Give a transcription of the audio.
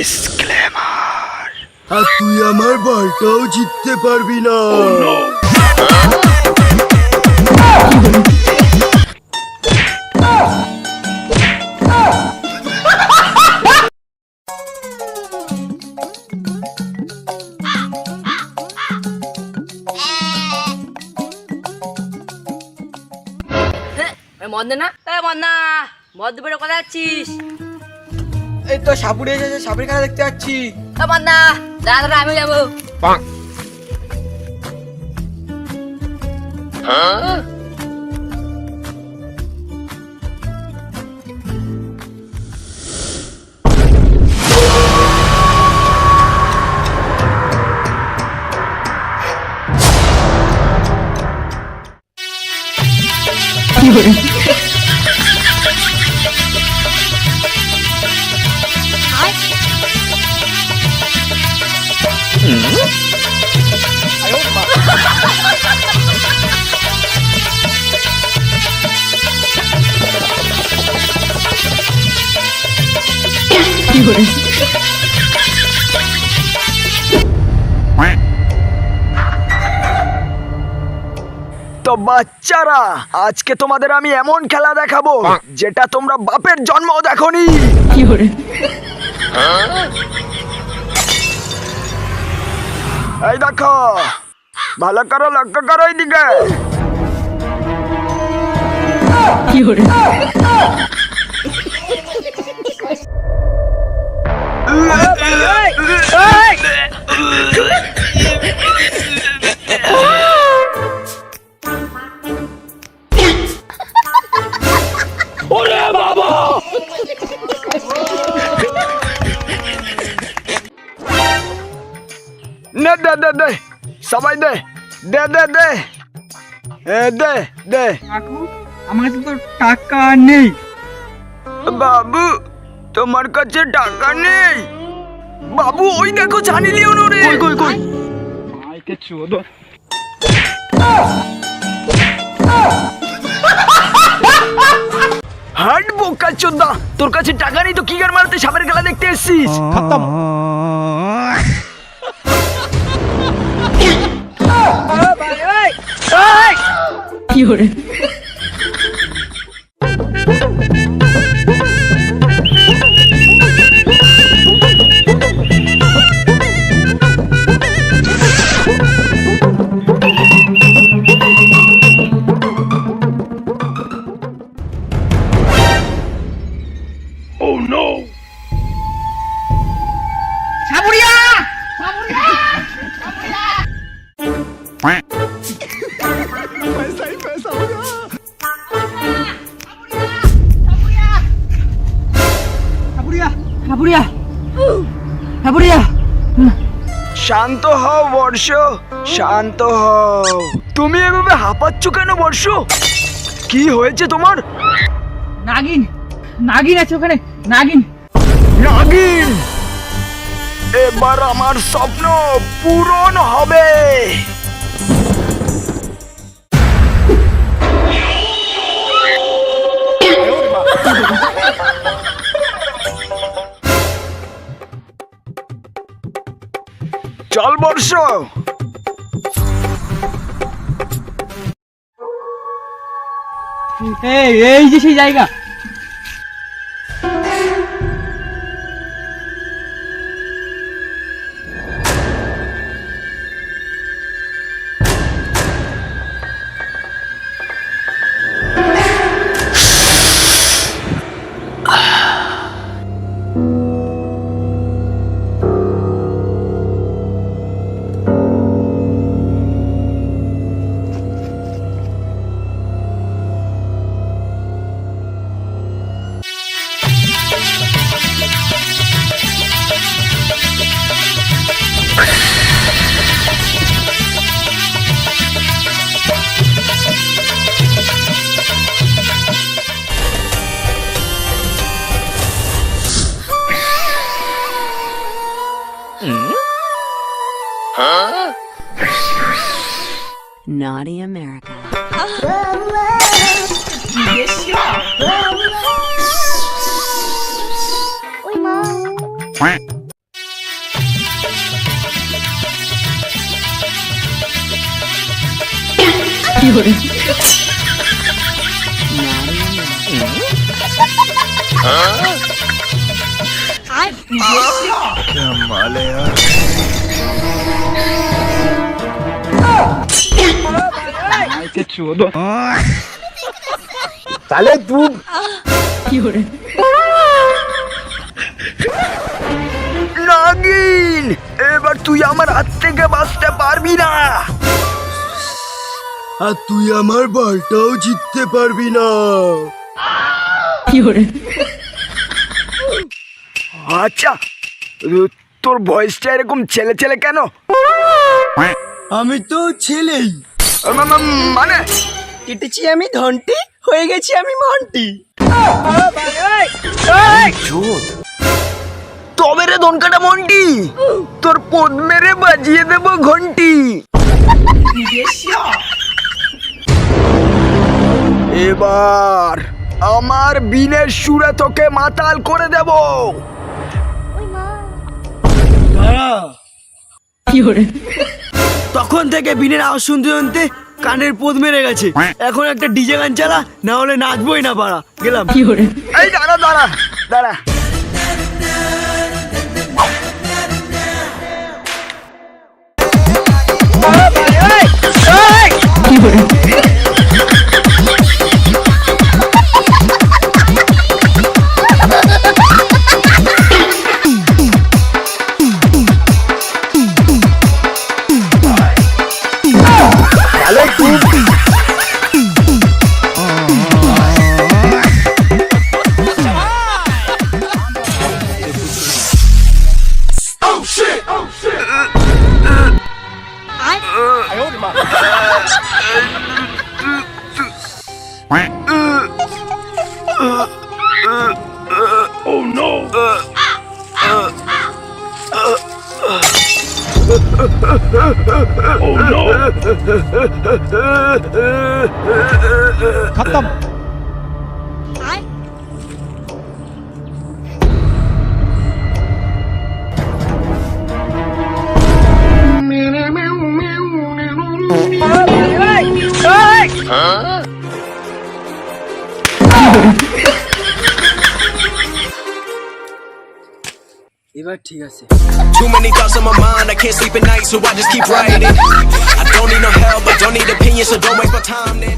Disclaimer. আর তুই আমার বলটাও জিততে পারবি না। মদ দে না, মদ দুপুরে কোথায় যাচ্ছিস? এই তো সাপুরে এসেছে, সাপের খেলা দেখতে যাচ্ছি। মদ না, দাদা আমি যাবো। তো বাচ্চারা, আজকে তোমাদের আমি এমন খেলা দেখাবো যেটা তোমরা বাপের জন্মও দেখোনি। এই দেখো, ভালো করো, লক্ষ্য করো এইদিকে। নে দে দে দে, সবাই দে দে দে দে দে দে। আমার কাছে তো টাকা নেই। বাবু, তোমার কাছে টাকা নেই? বাবু, ওই দেখো জানি লিওনো রে। কই কই কই? মাইকে চোদন। হাট বোকা চোদা, তোর কাছে টাকা নেই তো কি গার মারতে সাপের খেলা দেখতে এসেছিস? খতম। কি করে? শান্ত হও বর্ষ, শান্ত হও। তুমি এভাবে হাঁপাচ্ছ কেন বর্ষ? কি হয়েছে তোমার? নাগিন, নাগিন আছে ওখানে, নাগিন। নাগিন? এবার আমার স্বপ্ন পূরণ হবে। চল বর্ষ। এই যে সেই জায়গা। Naughty America. Oi, mom. Fiore. Fiore. নাগিন, এবার তুই আমার হাত থেকে বাঁচতে পারবি না। আর তুই আমার বলটাও জিততে পারবি না। Fiore. আচ্ছা, তোর ভয়েসটা এরকম ছেলে ছেলে কেন? আমি তো ছেলেই। মানে কেটেছি আমি ধনটি, হয়ে গেছি আমি মন্টি। তবে রে ধনকাটা মন্টি, তোর পদ মেরে বাজিয়ে দেব ঘন্টি। এবার আমার বিনের সুরে তোকে মাতাল করে দেব। Fiore. তখন থেকে বিনের আওয়াজ শুনতে শুনতে কানের পোদ মেরে গেছে। এখন একটা ডিজে গান চালা, না হলে নাচবই না পারা। গেলাম। Fiore. এই দাঁড়া দাঁড়া দাঁড়া, Fiore. এবার ঠিক আছে। Too many thoughts on my mind, I can't sleep at night, so I just keep writing. I don't need no help, I don't need opinions, so don't waste my time then.